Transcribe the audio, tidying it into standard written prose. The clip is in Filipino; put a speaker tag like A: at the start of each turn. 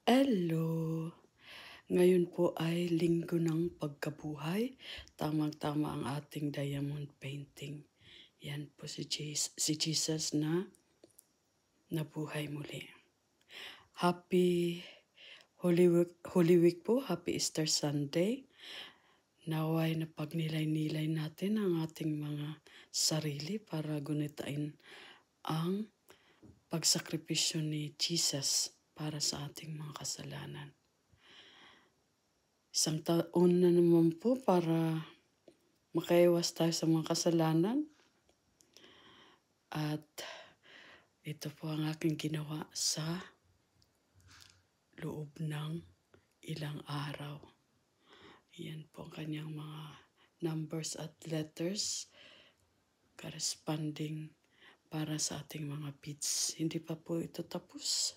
A: Hello! Ngayon po ay linggo ng pagkabuhay. Tamang-tama ang ating diamond painting. Yan po si Jesus na nabuhay muli. Happy Holy Week po. Happy Easter Sunday. Naway na pagnilay-nilay natin ang ating mga sarili para gunitain ang pagsakripisyo ni Jesus para sa ating mga kasalanan. Isang taon na naman po para makaiwas tayo sa mga kasalanan. At ito po ang aking ginawa sa loob ng ilang araw. Yan po ang kanyang mga numbers at letters corresponding para sa ating mga beads. Hindi pa po ito tapos.